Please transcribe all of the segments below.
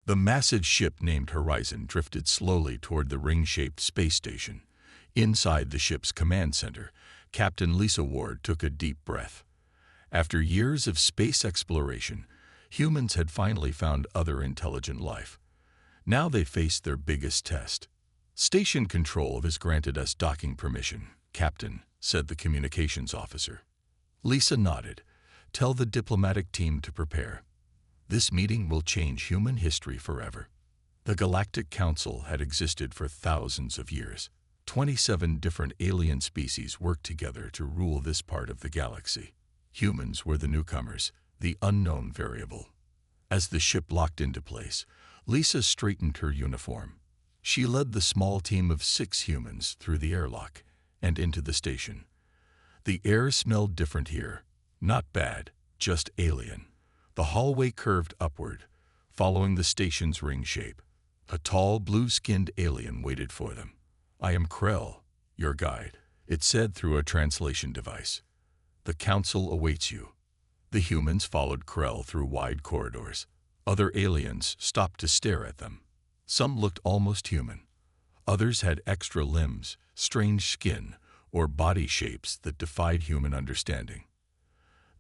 The massive ship named Horizon drifted slowly toward the ring-shaped space station. Inside the ship's command center, Captain Lisa Ward took a deep breath. After years of space exploration, humans had finally found other intelligent life. Now they faced their biggest test. "Station control has granted us docking permission, Captain," said the communications officer. Lisa nodded. "Tell the diplomatic team to prepare. This meeting will change human history forever." The Galactic Council had existed for thousands of years. 27 different alien species worked together to rule this part of the galaxy. Humans were the newcomers, the unknown variable. As the ship locked into place, Lisa straightened her uniform. She led the small team of 6 humans through the airlock and into the station. The air smelled different here. Not bad, just alien. The hallway curved upward, following the station's ring shape. A tall, blue-skinned alien waited for them. "I am Krell, your guide," it said through a translation device. "The council awaits you." The humans followed Krell through wide corridors. Other aliens stopped to stare at them. Some looked almost human. Others had extra limbs, strange skin, or body shapes that defied human understanding.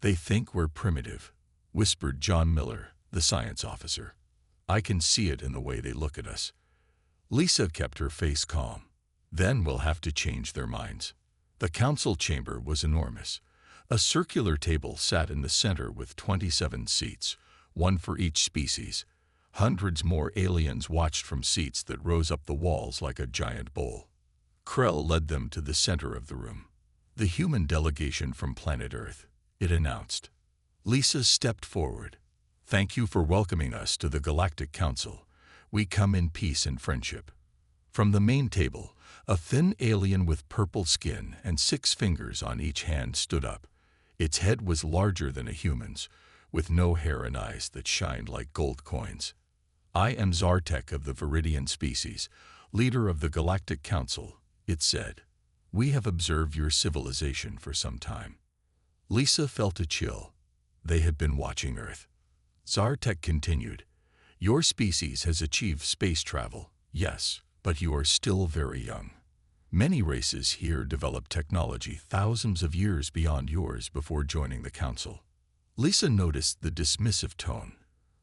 "They think we're primitive," whispered John Miller, the science officer. "I can see it in the way they look at us." Lisa kept her face calm. "Then we'll have to change their minds." The council chamber was enormous. A circular table sat in the center with 27 seats, one for each species. Hundreds more aliens watched from seats that rose up the walls like a giant bowl. Krell led them to the center of the room. "The human delegation from planet Earth," it announced. Lisa stepped forward. "Thank you for welcoming us to the Galactic Council. We come in peace and friendship." From the main table, a thin alien with purple skin and 6 fingers on each hand stood up. Its head was larger than a human's, with no hair and eyes that shined like gold coins. "I am Zartek of the Viridian species, leader of the Galactic Council," it said. "We have observed your civilization for some time." Lisa felt a chill. They had been watching Earth. Zartek continued, "Your species has achieved space travel, yes, but you are still very young. Many races here developed technology thousands of years beyond yours before joining the Council." Lisa noticed the dismissive tone.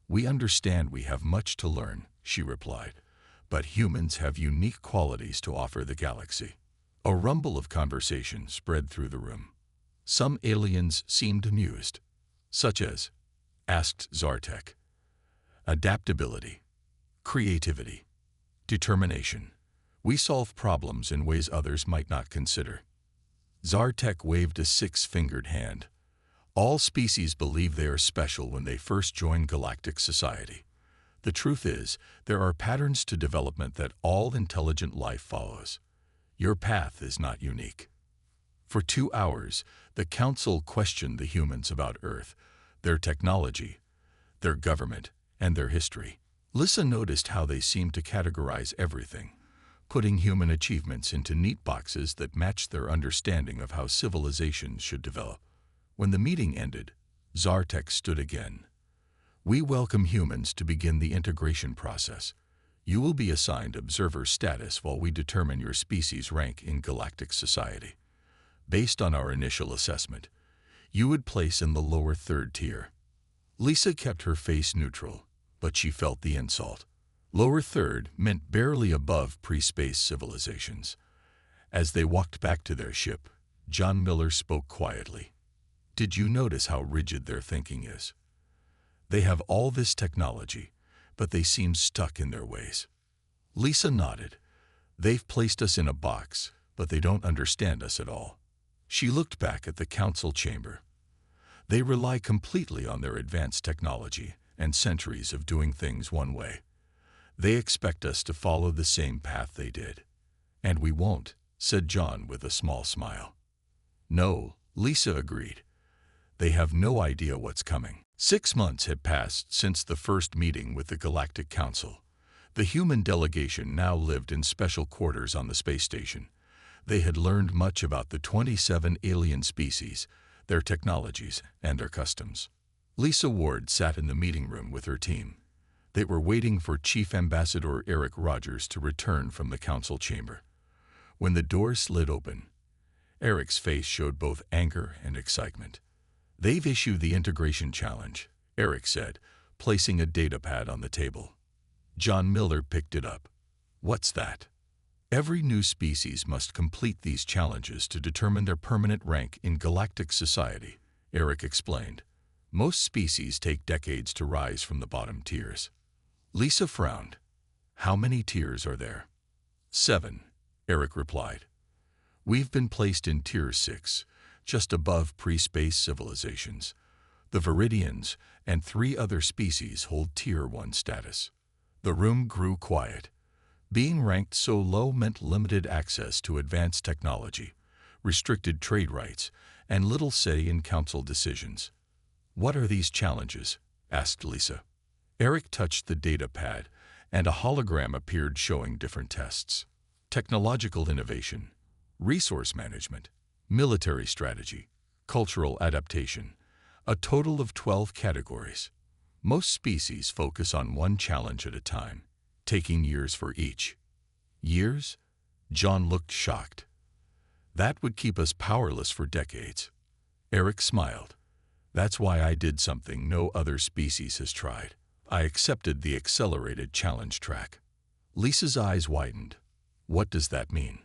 "We understand we have much to learn," she replied, "but humans have unique qualities to offer the galaxy." A rumble of conversation spread through the room. Some aliens seemed amused. "Such as?" asked Zartek. "Adaptability, creativity, determination. We solve problems in ways others might not consider." Zartek waved a 6-fingered hand. "All species believe they are special when they first join galactic society. The truth is, there are patterns to development that all intelligent life follows. Your path is not unique." For 2 hours, the Council questioned the humans about Earth, their technology, their government, and their history. Lisa noticed how they seemed to categorize everything, putting human achievements into neat boxes that matched their understanding of how civilizations should develop. When the meeting ended, Zartek stood again. "We welcome humans to begin the integration process. You will be assigned observer status while we determine your species' rank in galactic society. Based on our initial assessment, you would place in the lower 3rd tier." Lisa kept her face neutral, but she felt the insult. Lower 3rd meant barely above pre-space civilizations. As they walked back to their ship, John Miller spoke quietly. "Did you notice how rigid their thinking is? They have all this technology, but they seem stuck in their ways." Lisa nodded. "They've placed us in a box, but they don't understand us at all." She looked back at the council chamber. "They rely completely on their advanced technology and centuries of doing things one way. They expect us to follow the same path they did. And we won't," said John with a small smile. "No," Lisa agreed. "They have no idea what's coming." 6 months had passed since the first meeting with the Galactic Council. The human delegation now lived in special quarters on the space station. They had learned much about the 27 alien species, their technologies, and their customs. Lisa Ward sat in the meeting room with her team. They were waiting for Chief Ambassador Eric Rogers to return from the council chamber. When the door slid open, Eric's face showed both anger and excitement. "They've issued the integration challenge," Eric said, placing a datapad on the table. John Miller picked it up. "What's that?" "Every new species must complete these challenges to determine their permanent rank in galactic society," Eric explained. "Most species take decades to rise from the bottom tiers." Lisa frowned. "How many tiers are there?" "7, Eric replied. "We've been placed in Tier 6, just above pre-space civilizations. The Viridians and 3 other species hold Tier 1 status." The room grew quiet. Being ranked so low meant limited access to advanced technology, restricted trade rights, and little say in council decisions. "What are these challenges?" asked Lisa. Eric touched the data pad, and a hologram appeared showing different tests. Technological innovation, resource management, military strategy, cultural adaptation, a total of 12 categories. Most species focus on one challenge at a time, taking years for each. "Years?" John looked shocked. "That would keep us powerless for decades." Eric smiled. "That's why I did something no other species has tried. I accepted the accelerated challenge track." Lisa's eyes widened. "What does that mean?"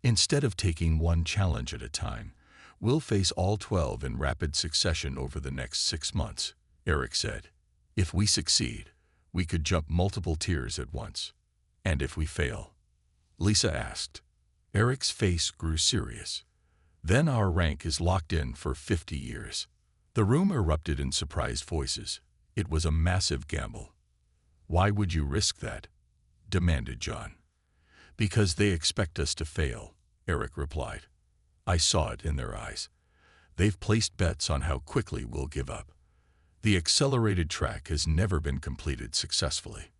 "Instead of taking one challenge at a time, we'll face all 12 in rapid succession over the next 6 months," Eric said. "If we succeed, we could jump multiple tiers at once." "And if we fail?" Lisa asked. Eric's face grew serious. "Then our rank is locked in for 50 years. The room erupted in surprised voices. It was a massive gamble. "Why would you risk that?" demanded John. "Because they expect us to fail," Eric replied. "I saw it in their eyes. They've placed bets on how quickly we'll give up. The accelerated track has never been completed successfully."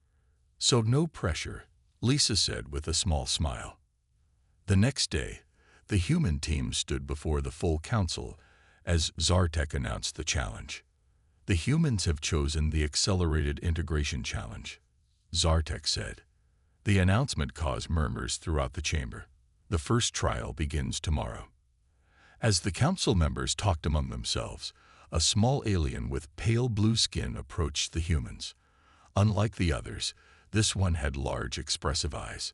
"So no pressure," Lisa said with a small smile. The next day, the human team stood before the full council as Zartek announced the challenge. "The humans have chosen the Accelerated Integration Challenge," Zartek said. The announcement caused murmurs throughout the chamber. "The first trial begins tomorrow." As the council members talked among themselves, a small alien with pale blue skin approached the humans. Unlike the others, this one had large, expressive eyes.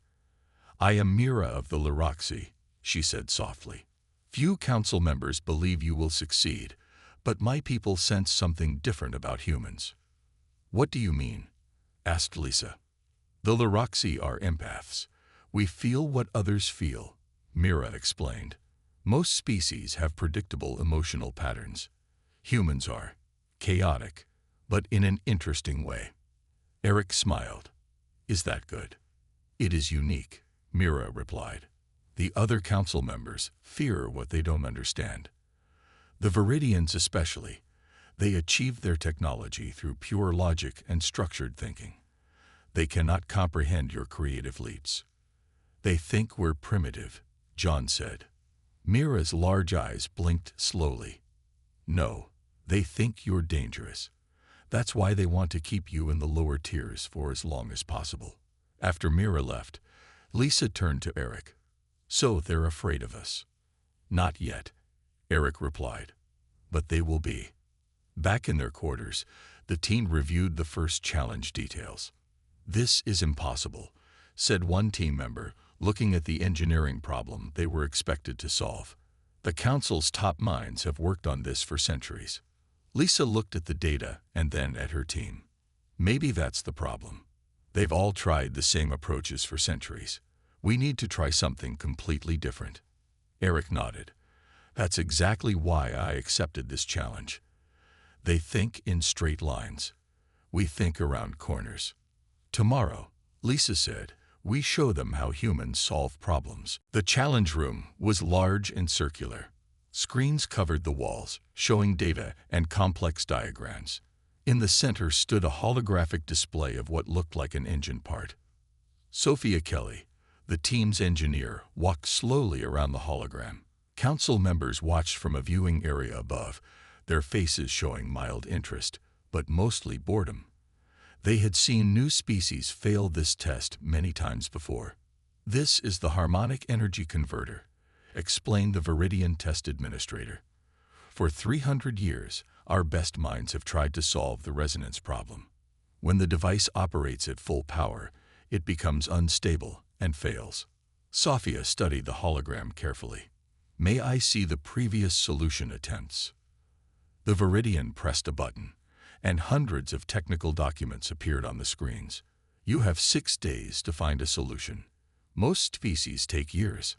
"I am Mira of the Lyroxy," she said softly. "Few council members believe you will succeed, but my people sense something different about humans." "What do you mean?" asked Lisa. "The Lyroxy are empaths. We feel what others feel," Mira explained. "Most species have predictable emotional patterns. Humans are chaotic, but in an interesting way." Eric smiled. "Is that good?" "It is unique," Mira replied. "The other council members fear what they don't understand. The Viridians especially. They achieve their technology through pure logic and structured thinking. They cannot comprehend your creative leaps." "They think we're primitive," John said. Mira's large eyes blinked slowly. "No, they think you're dangerous. That's why they want to keep you in the lower tiers for as long as possible." After Mira left, Lisa turned to Eric. "So they're afraid of us?" "Not yet," Eric replied. "But they will be." Back in their quarters, the team reviewed the first challenge details. "This is impossible," said one team member, looking at the engineering problem they were expected to solve. "The council's top minds have worked on this for centuries." Lisa looked at the data and then at her team. "Maybe that's the problem. They've all tried the same approaches for centuries. We need to try something completely different." Eric nodded. "That's exactly why I accepted this challenge. They think in straight lines. We think around corners." "Tomorrow," Lisa said, "we show them how humans solve problems." The challenge room was large and circular. Screens covered the walls, showing data and complex diagrams. In the center stood a holographic display of what looked like an engine part. Sophia Kelly, the team's engineer, walked slowly around the hologram. Council members watched from a viewing area above, their faces showing mild interest, but mostly boredom. They had seen new species fail this test many times before. "This is the harmonic energy converter," explained the Viridian test administrator. "For 300 years, our best minds have tried to solve the resonance problem. When the device operates at full power, it becomes unstable and fails." Sophia studied the hologram carefully. "May I see the previous solution attempts?" The Viridian pressed a button, and hundreds of technical documents appeared on the screens. "You have 6 days to find a solution. Most species take years."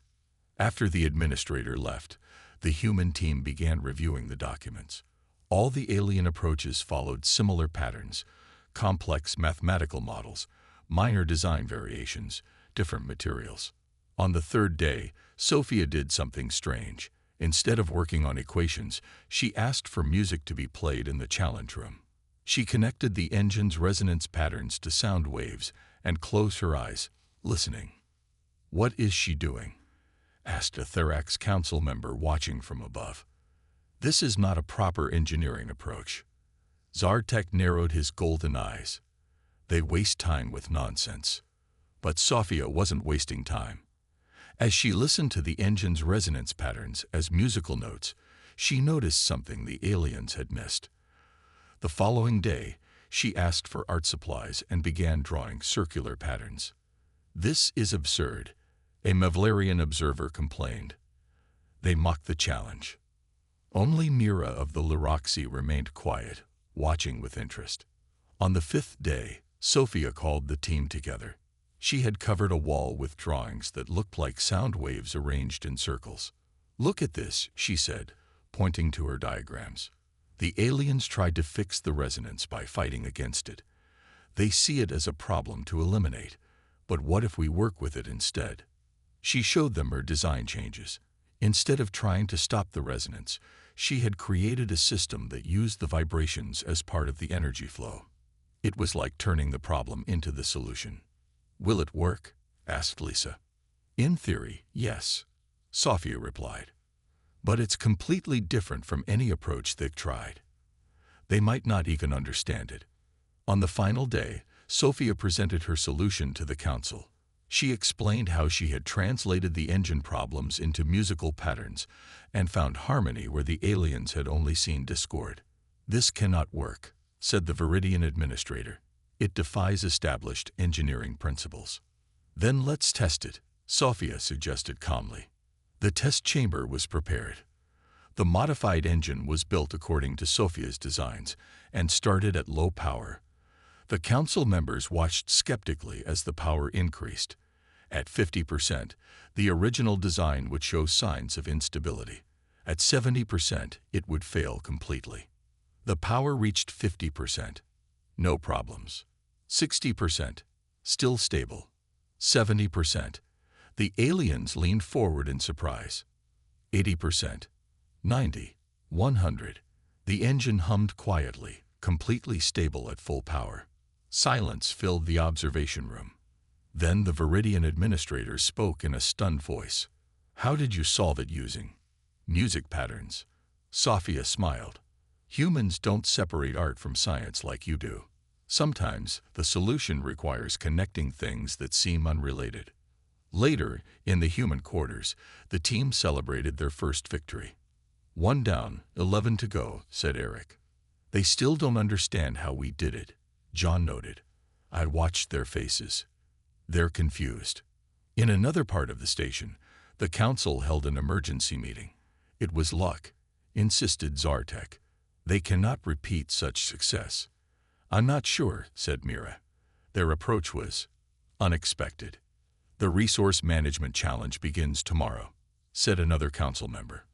After the administrator left, the human team began reviewing the documents. All the alien approaches followed similar patterns: complex mathematical models, minor design variations, different materials. On the 3rd day, Sophia did something strange. Instead of working on equations, she asked for music to be played in the challenge room. She connected the engine's resonance patterns to sound waves and closed her eyes, listening. "What is she doing?" asked a Therax council member watching from above. "This is not a proper engineering approach." Zartek narrowed his golden eyes. "They waste time with nonsense." But Sophia wasn't wasting time. As she listened to the engine's resonance patterns as musical notes, she noticed something the aliens had missed. The following day, she asked for art supplies and began drawing circular patterns. "This is absurd," a Mavlarian observer complained. They mocked the challenge. Only Mira of the Luroxy remained quiet, watching with interest. On the 5th day, Sophia called the team together. She had covered a wall with drawings that looked like sound waves arranged in circles. "Look at this," she said, pointing to her diagrams. "The aliens tried to fix the resonance by fighting against it. They see it as a problem to eliminate, but what if we work with it instead?" She showed them her design changes. Instead of trying to stop the resonance, she had created a system that used the vibrations as part of the energy flow. It was like turning the problem into the solution. "Will it work?" asked Lisa. "In theory, yes," Sophia replied. "But it's completely different from any approach they've tried. They might not even understand it." On the final day, Sophia presented her solution to the council. She explained how she had translated the engine problems into musical patterns and found harmony where the aliens had only seen discord. "This cannot work," said the Viridian administrator. "It defies established engineering principles." "Then let's test it," Sophia suggested calmly. The test chamber was prepared. The modified engine was built according to Sophia's designs and started at low power. The council members watched skeptically as the power increased. At 50%, the original design would show signs of instability. At 70%, it would fail completely. The power reached 50%. No problems. 60%. Still stable. 70%. The aliens leaned forward in surprise. 80%. 90. 100. The engine hummed quietly, completely stable at full power. Silence filled the observation room. Then the Viridian administrator spoke in a stunned voice. "How did you solve it using music patterns?" Sophia smiled. "Humans don't separate art from science like you do. Sometimes the solution requires connecting things that seem unrelated." Later, in the human quarters, the team celebrated their first victory. "1 down, 11 to go," said Eric. "They still don't understand how we did it," John noted. I watched their faces. They're confused. In another part of the station, the council held an emergency meeting. "It was luck," insisted Zartek. "They cannot repeat such success." "I'm not sure," said Mira. "Their approach was unexpected." "The resource management challenge begins tomorrow," said another council member.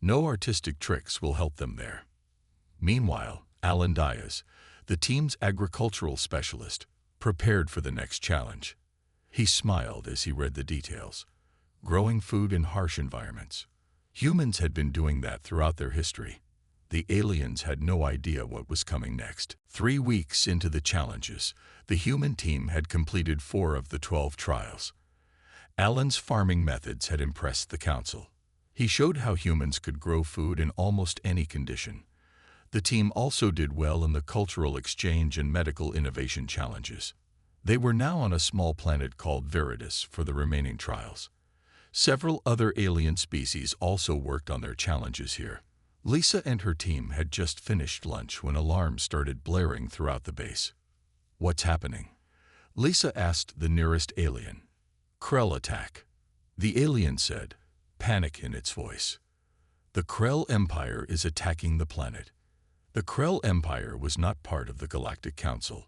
"No artistic tricks will help them there." Meanwhile, Alan Diaz, the team's agricultural specialist, prepared for the next challenge. He smiled as he read the details. Growing food in harsh environments. Humans had been doing that throughout their history. The aliens had no idea what was coming next. 3 weeks into the challenges, the human team had completed 4 of the 12 trials. Alan's farming methods had impressed the council. He showed how humans could grow food in almost any condition. The team also did well in the cultural exchange and medical innovation challenges. They were now on a small planet called Veritas for the remaining trials. Several other alien species also worked on their challenges here. Lisa and her team had just finished lunch when alarms started blaring throughout the base. "What's happening?" Lisa asked the nearest alien. "Krell attack," the alien said, panic in its voice. "The Krell Empire is attacking the planet." The Krell Empire was not part of the Galactic Council.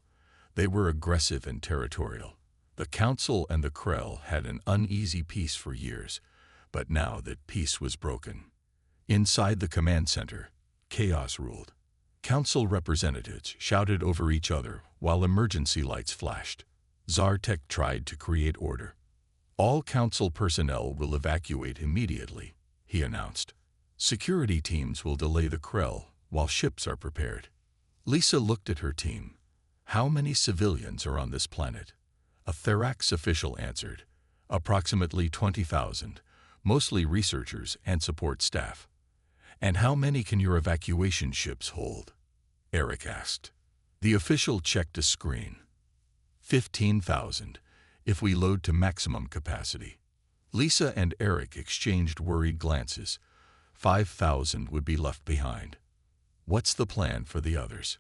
They were aggressive and territorial. The Council and the Krell had an uneasy peace for years, but now that peace was broken. Inside the command center, chaos ruled. Council representatives shouted over each other while emergency lights flashed. Zartek tried to create order. "All Council personnel will evacuate immediately," he announced. "Security teams will delay the Krell while ships are prepared." Lisa looked at her team. "How many civilians are on this planet?" A Therax official answered, "Approximately 20,000, mostly researchers and support staff." "And how many can your evacuation ships hold?" Eric asked. The official checked a screen. 15,000, if we load to maximum capacity." Lisa and Eric exchanged worried glances. 5,000 would be left behind. "What's the plan for the others?"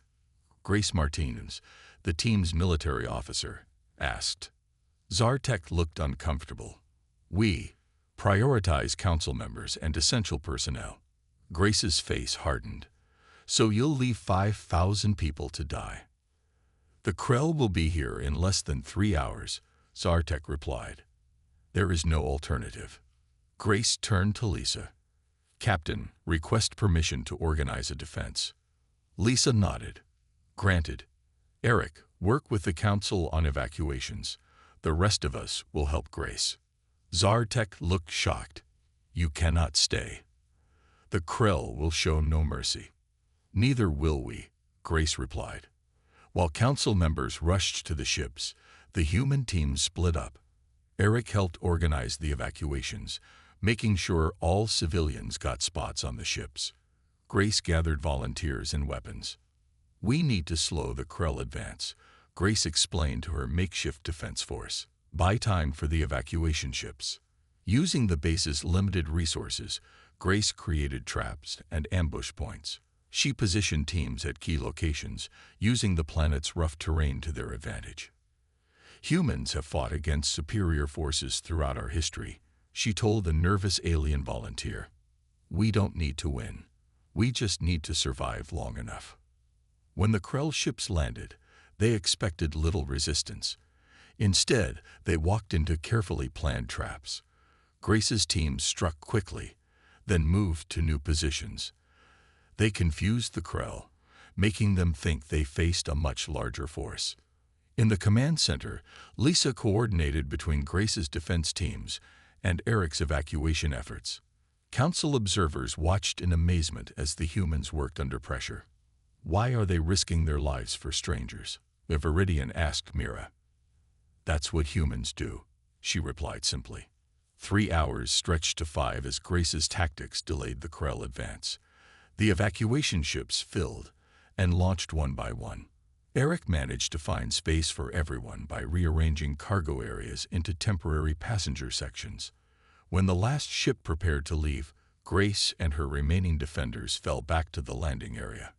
Grace Martinez, the team's military officer, asked. Zartek looked uncomfortable. "We prioritize council members and essential personnel." Grace's face hardened. "So you'll leave 5,000 people to die?" "The Krell will be here in less than 3 hours," Zartek replied. "There is no alternative." Grace turned to Lisa. "Captain, request permission to organize a defense." Lisa nodded. "Granted. Eric, work with the Council on evacuations. The rest of us will help Grace." Zartek looked shocked. "You cannot stay. The Krell will show no mercy." "Neither will we," Grace replied. While Council members rushed to the ships, the human team split up. Eric helped organize the evacuations, making sure all civilians got spots on the ships. Grace gathered volunteers and weapons. "We need to slow the Krell advance," Grace explained to her makeshift defense force. "Buy time for the evacuation ships." Using the base's limited resources, Grace created traps and ambush points. She positioned teams at key locations, using the planet's rough terrain to their advantage. "Humans have fought against superior forces throughout our history," she told the nervous alien volunteer. "We don't need to win. We just need to survive long enough." When the Krell ships landed, they expected little resistance. Instead, they walked into carefully planned traps. Grace's team struck quickly, then moved to new positions. They confused the Krell, making them think they faced a much larger force. In the command center, Lisa coordinated between Grace's defense teams and Eric's evacuation efforts. Council observers watched in amazement as the humans worked under pressure. "Why are they risking their lives for strangers?" the Viridian asked Mira. "That's what humans do," she replied simply. 3 hours stretched to 5 as Grace's tactics delayed the Krell advance. The evacuation ships filled and launched one by one. Eric managed to find space for everyone by rearranging cargo areas into temporary passenger sections. When the last ship prepared to leave, Grace and her remaining defenders fell back to the landing area.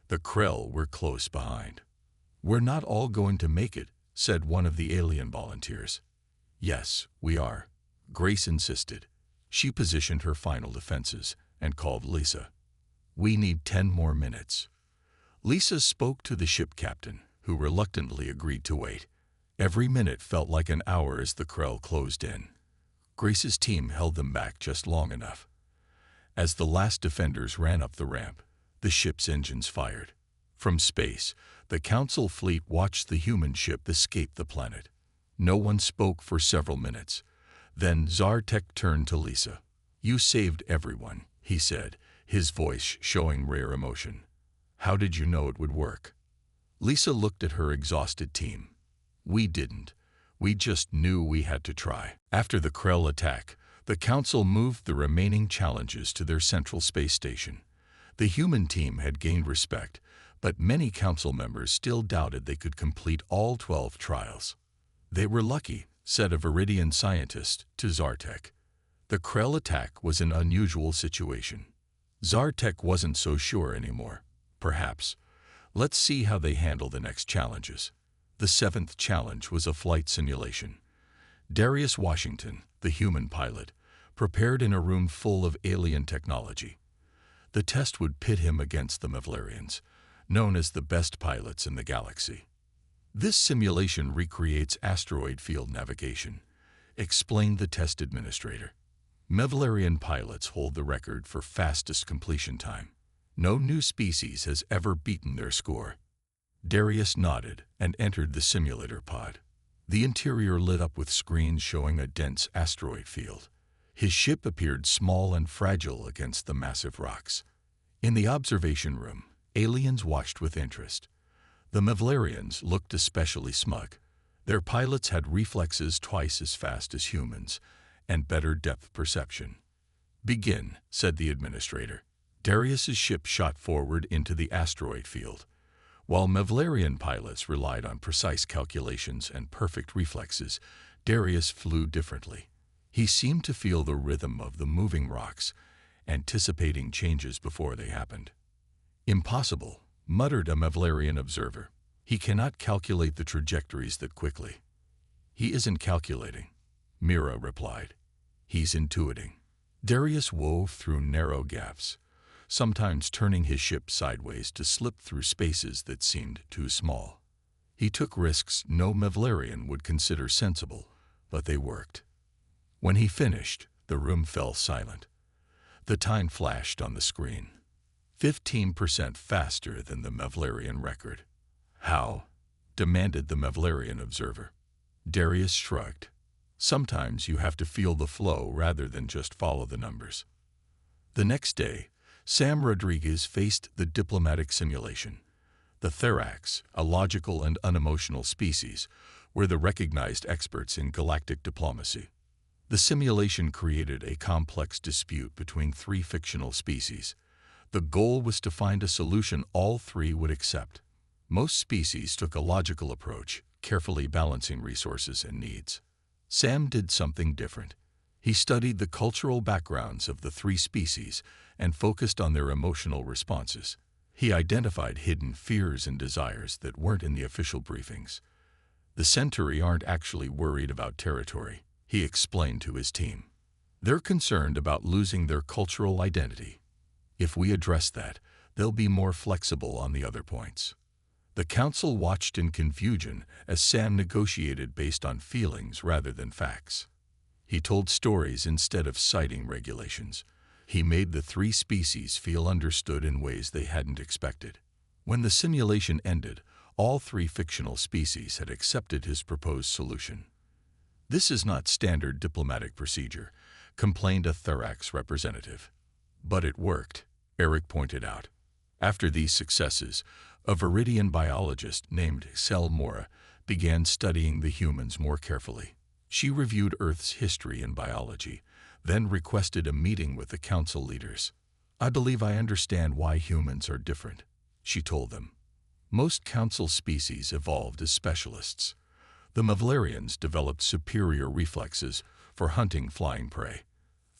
The Krell were close behind. "We're not all going to make it," said one of the alien volunteers. "Yes, we are," Grace insisted. She positioned her final defenses and called Lisa. "We need 10 more minutes." Lisa spoke to the ship captain, who reluctantly agreed to wait. Every minute felt like an hour as the Krell closed in. Grace's team held them back just long enough. As the last defenders ran up the ramp, the ship's engines fired. From space, the Council fleet watched the human ship escape the planet. No one spoke for several minutes. Then Zartek turned to Lisa. "You saved everyone," he said, his voice showing rare emotion. "How did you know it would work?" Lisa looked at her exhausted team. "We didn't. We just knew we had to try." After the Krell attack, the Council moved the remaining challenges to their central space station. The human team had gained respect, but many council members still doubted they could complete all 12 trials. They were lucky, said a Viridian scientist to Zartek. The Krell attack was an unusual situation. Zartek wasn't so sure anymore. Perhaps. Let's see how they handle the next challenges. The 7th challenge was a flight simulation. Darius Washington, the human pilot, prepared in a room full of alien technology. The test would pit him against the Mevlarians, known as the best pilots in the galaxy. This simulation recreates asteroid field navigation, explained the test administrator. Mevlarian pilots hold the record for fastest completion time. No new species has ever beaten their score. Darius nodded and entered the simulator pod. The interior lit up with screens showing a dense asteroid field. His ship appeared small and fragile against the massive rocks. In the observation room, aliens watched with interest. The Mevlarians looked especially smug. Their pilots had reflexes twice as fast as humans and better depth perception. "Begin," said the administrator. Darius's ship shot forward into the asteroid field. While Mevlarian pilots relied on precise calculations and perfect reflexes, Darius flew differently. He seemed to feel the rhythm of the moving rocks, anticipating changes before they happened. "Impossible," muttered a Mevlarian observer. "He cannot calculate the trajectories that quickly." "He isn't calculating," Mira replied. "He's intuiting." Darius wove through narrow gaps, sometimes turning his ship sideways to slip through spaces that seemed too small. He took risks no Mevlarian would consider sensible, but they worked. When he finished, the room fell silent. The time flashed on the screen. 15% faster than the Mevlarian record. "How?" demanded the Mevlarian observer. Darius shrugged. "Sometimes you have to feel the flow rather than just follow the numbers." The next day, Sam Rodriguez faced the diplomatic simulation. The Therax, a logical and unemotional species, were the recognized experts in galactic diplomacy. The simulation created a complex dispute between 3 fictional species. The goal was to find a solution all 3 would accept. Most species took a logical approach, carefully balancing resources and needs. Sam did something different. He studied the cultural backgrounds of the 3 species and focused on their emotional responses. He identified hidden fears and desires that weren't in the official briefings. "The Centauri aren't actually worried about territory," he explained to his team. "They're concerned about losing their cultural identity. If we address that, they'll be more flexible on the other points." The council watched in confusion as Sam negotiated based on feelings rather than facts. He told stories instead of citing regulations. He made the 3 species feel understood in ways they hadn't expected. When the simulation ended, all 3 fictional species had accepted his proposed solution. "This is not standard diplomatic procedure," complained a Therax representative. "But it worked," Eric pointed out. After these successes, a Viridian biologist named Sel Mora began studying the humans more carefully. She reviewed Earth's history and biology, then requested a meeting with the council leaders. "I believe I understand why humans are different," she told them. "Most council species evolved as specialists. The Mevlarians developed superior reflexes for hunting flying prey.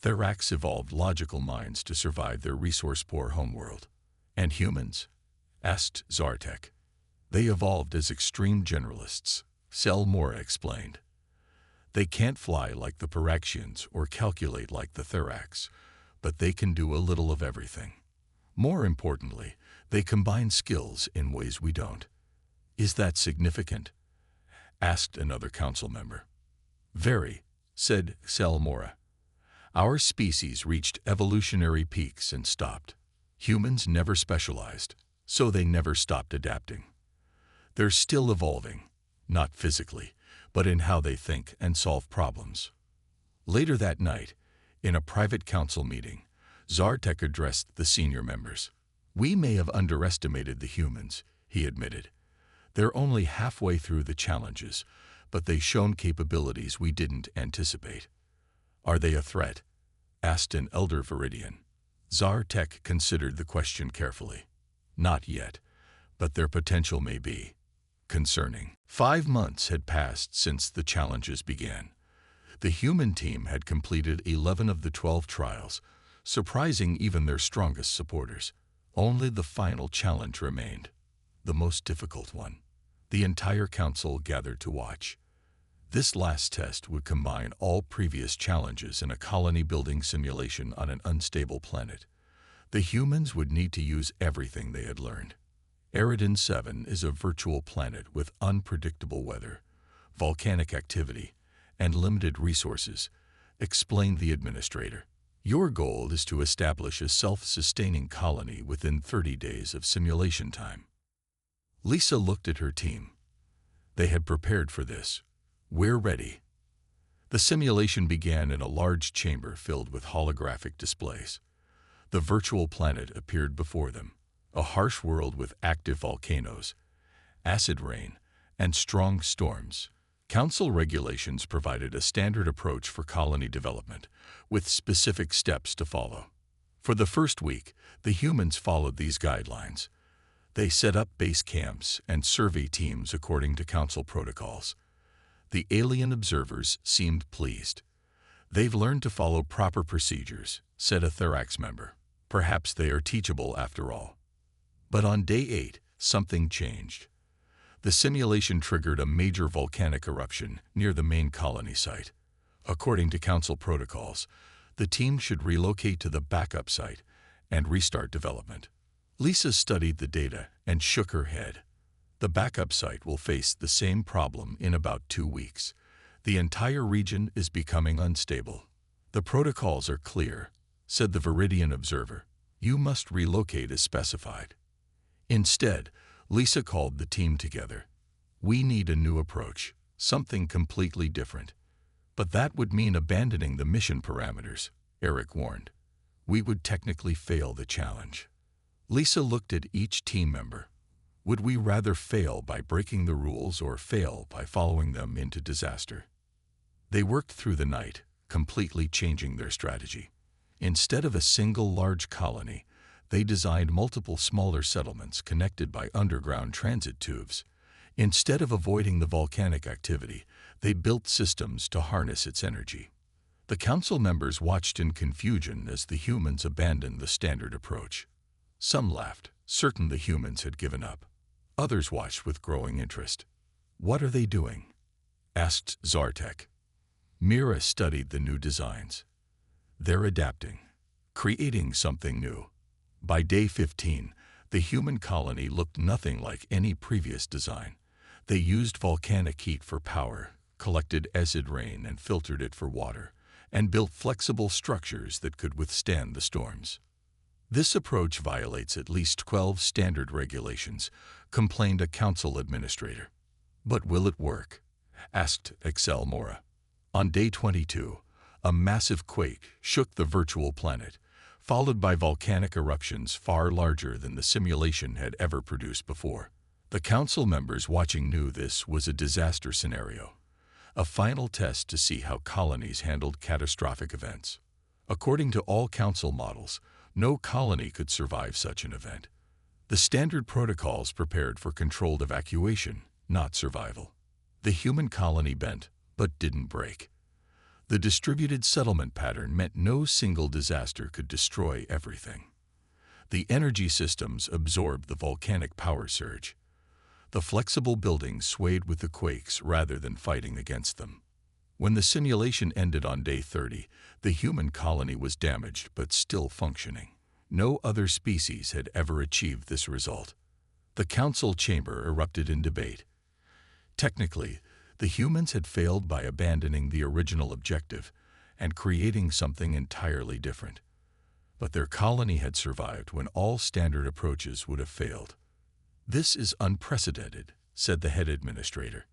Therax evolved logical minds to survive their resource-poor homeworld. And humans?" asked Zartek. "They evolved as extreme generalists," Sel Mora explained. "They can't fly like the Paraxians or calculate like the Therax, but they can do a little of everything. More importantly, they combine skills in ways we don't." "Is that significant?" asked another council member. "Very," said Sel Mora. "Our species reached evolutionary peaks and stopped. Humans never specialized, so they never stopped adapting. They're still evolving, not physically, but in how they think and solve problems." Later that night, in a private council meeting, Zartek addressed the senior members. "We may have underestimated the humans," he admitted. "They're only halfway through the challenges, but they've shown capabilities we didn't anticipate." "Are they a threat?" asked an elder Viridian. Zartek considered the question carefully. Not yet, but their potential may be concerning. 5 months had passed since the challenges began. The human team had completed 11 of the 12 trials, surprising even their strongest supporters. Only the final challenge remained, the most difficult one. The entire council gathered to watch. This last test would combine all previous challenges in a colony-building simulation on an unstable planet. The humans would need to use everything they had learned. Eridan 7 is a virtual planet with unpredictable weather, volcanic activity, and limited resources, explained the administrator. Your goal is to establish a self-sustaining colony within 30 days of simulation time. Lisa looked at her team. They had prepared for this. We're ready. The simulation began in a large chamber filled with holographic displays. The virtual planet appeared before them, a harsh world with active volcanoes, acid rain, and strong storms. Council regulations provided a standard approach for colony development, with specific steps to follow. For the first week, the humans followed these guidelines. They set up base camps and survey teams according to council protocols. The alien observers seemed pleased. They've learned to follow proper procedures, said a Thorax member. Perhaps they are teachable after all. But on day 8, something changed. The simulation triggered a major volcanic eruption near the main colony site. According to council protocols, the team should relocate to the backup site and restart development. Lisa studied the data and shook her head. The backup site will face the same problem in about 2 weeks. The entire region is becoming unstable. The protocols are clear, said the Viridian observer. You must relocate as specified. Instead, Lisa called the team together. We need a new approach, something completely different. But that would mean abandoning the mission parameters, Eric warned. We would technically fail the challenge. Lisa looked at each team member. Would we rather fail by breaking the rules or fail by following them into disaster? They worked through the night, completely changing their strategy. Instead of a single large colony, they designed multiple smaller settlements connected by underground transit tubes. Instead of avoiding the volcanic activity, they built systems to harness its energy. The council members watched in confusion as the humans abandoned the standard approach. Some laughed, certain the humans had given up. Others watched with growing interest. What are they doing? Asked Zartek. Mira studied the new designs. They're adapting, creating something new. By day 15, the human colony looked nothing like any previous design. They used volcanic heat for power, collected acid rain and filtered it for water, and built flexible structures that could withstand the storms. This approach violates at least 12 standard regulations, complained a council administrator. But will it work? Asked Excel Mora. On day 22, a massive quake shook the virtual planet, followed by volcanic eruptions far larger than the simulation had ever produced before. The council members watching knew this was a disaster scenario, a final test to see how colonies handled catastrophic events. According to all council models, no colony could survive such an event. The standard protocols prepared for controlled evacuation, not survival. The human colony bent, but didn't break. The distributed settlement pattern meant no single disaster could destroy everything. The energy systems absorbed the volcanic power surge. The flexible buildings swayed with the quakes rather than fighting against them. When the simulation ended on day 30, the human colony was damaged but still functioning. No other species had ever achieved this result. The council chamber erupted in debate. Technically, the humans had failed by abandoning the original objective and creating something entirely different. But their colony had survived when all standard approaches would have failed. This is unprecedented, said the head administrator.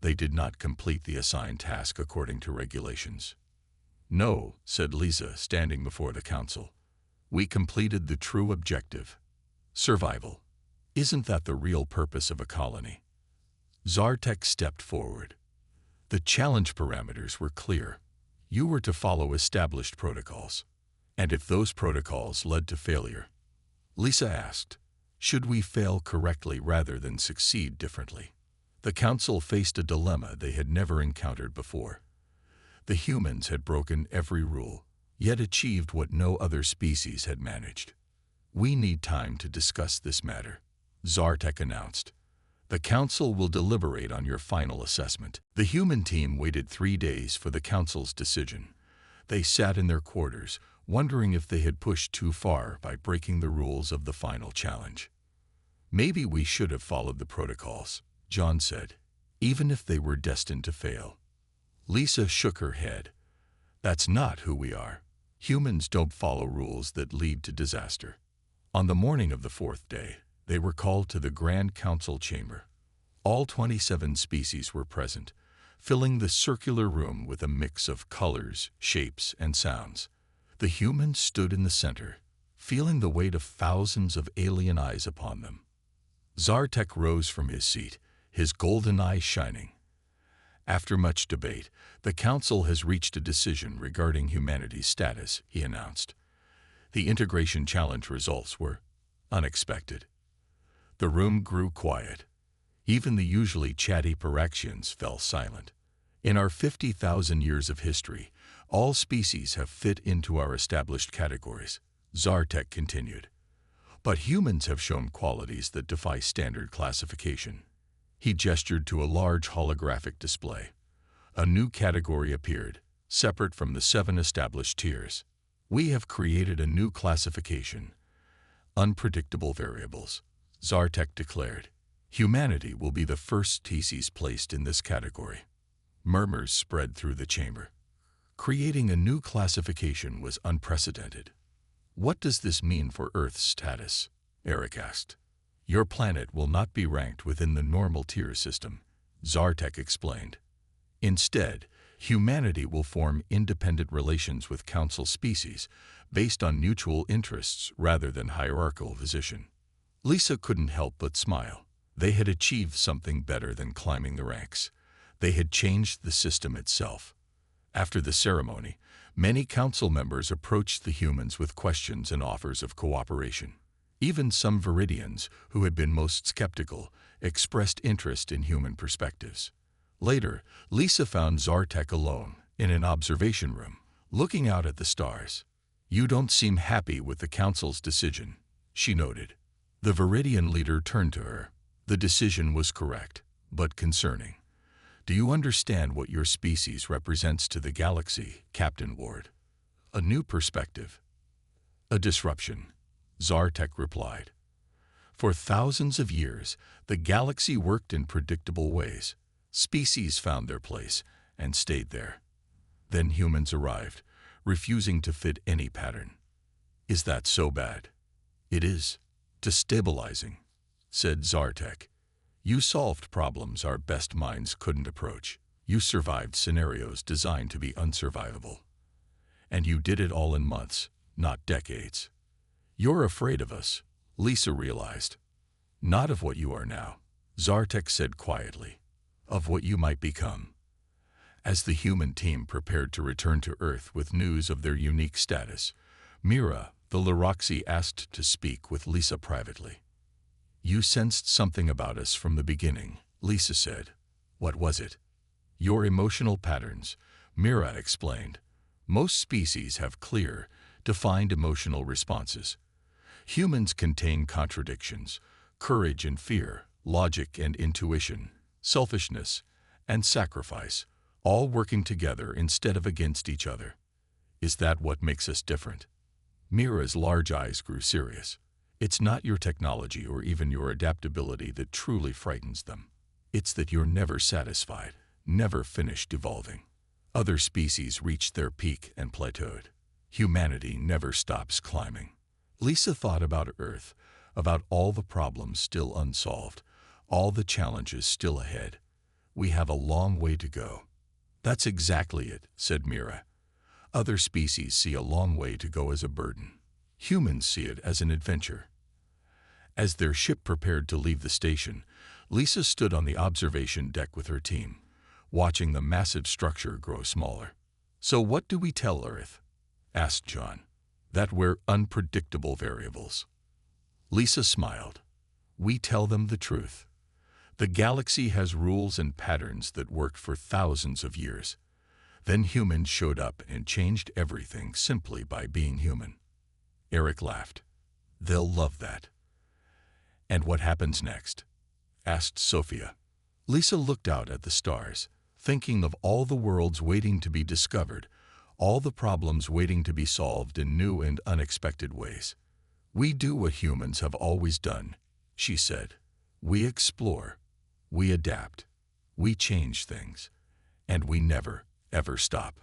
They did not complete the assigned task according to regulations. No, said Lisa, standing before the council. We completed the true objective. Survival. Isn't that the real purpose of a colony? Zartek stepped forward. The challenge parameters were clear. You were to follow established protocols. And if those protocols led to failure? Lisa asked, should we fail correctly rather than succeed differently? The council faced a dilemma they had never encountered before. The humans had broken every rule, yet achieved what no other species had managed. We need time to discuss this matter, Zartek announced. The council will deliberate on your final assessment. The human team waited 3 days for the council's decision. They sat in their quarters, wondering if they had pushed too far by breaking the rules of the final challenge. Maybe we should have followed the protocols, John said, even if they were destined to fail. Lisa shook her head. That's not who we are. Humans don't follow rules that lead to disaster. On the morning of the 4th day, they were called to the Grand Council chamber. All 27 species were present, filling the circular room with a mix of colors, shapes, and sounds. The humans stood in the center, feeling the weight of thousands of alien eyes upon them. Zartek rose from his seat, his golden eyes shining. After much debate, the council has reached a decision regarding humanity's status, he announced. The integration challenge results were unexpected. The room grew quiet. Even the usually chatty Paraxians fell silent. In our 50,000 years of history, all species have fit into our established categories, Zartek continued. But humans have shown qualities that defy standard classification. He gestured to a large holographic display. A new category appeared, separate from the 7 established tiers. We have created a new classification, unpredictable variables, Zartek declared. Humanity will be the first species placed in this category. Murmurs spread through the chamber. Creating a new classification was unprecedented. What does this mean for Earth's status? Eric asked. Your planet will not be ranked within the normal tier system, Zartek explained. Instead, humanity will form independent relations with council species based on mutual interests rather than hierarchical position. Lisa couldn't help but smile. They had achieved something better than climbing the ranks. They had changed the system itself. After the ceremony, many council members approached the humans with questions and offers of cooperation. Even some Viridians, who had been most skeptical, expressed interest in human perspectives. Later, Lisa found Zartek alone, in an observation room, looking out at the stars. You don't seem happy with the council's decision, she noted. The Viridian leader turned to her. The decision was correct, but concerning. Do you understand what your species represents to the galaxy, Captain Ward? A new perspective. A disruption, Zartek replied. For thousands of years, the galaxy worked in predictable ways. Species found their place and stayed there. Then humans arrived, refusing to fit any pattern. Is that so bad? It is. Destabilizing, said Zartek. You solved problems our best minds couldn't approach. You survived scenarios designed to be unsurvivable. And you did it all in months, not decades. You're afraid of us, Lisa realized. Not of what you are now, Zartek said quietly. Of what you might become. As the human team prepared to return to Earth with news of their unique status, Mira, the Lyroxy, asked to speak with Lisa privately. You sensed something about us from the beginning, Lisa said. What was it? Your emotional patterns, Mira explained. Most species have clear, defined emotional responses. Humans contain contradictions, courage and fear, logic and intuition, selfishness, and sacrifice, all working together instead of against each other. Is that what makes us different? Mira's large eyes grew serious. It's not your technology or even your adaptability that truly frightens them. It's that you're never satisfied, never finished evolving. Other species reach their peak and plateaued. Humanity never stops climbing. Lisa thought about Earth, about all the problems still unsolved, all the challenges still ahead. We have a long way to go. That's exactly it, said Mira. Other species see a long way to go as a burden. Humans see it as an adventure. As their ship prepared to leave the station, Lisa stood on the observation deck with her team, watching the massive structure grow smaller. So what do we tell Earth? Asked John. that we're unpredictable variables. Lisa smiled. We tell them the truth. The galaxy has rules and patterns that worked for thousands of years. Then humans showed up and changed everything simply by being human. Eric laughed. They'll love that. And what happens next? Asked Sophia. Lisa looked out at the stars, thinking of all the worlds waiting to be discovered, all the problems waiting to be solved in new and unexpected ways. We do what humans have always done, she said. We explore, we adapt, we change things, and we never, ever stop.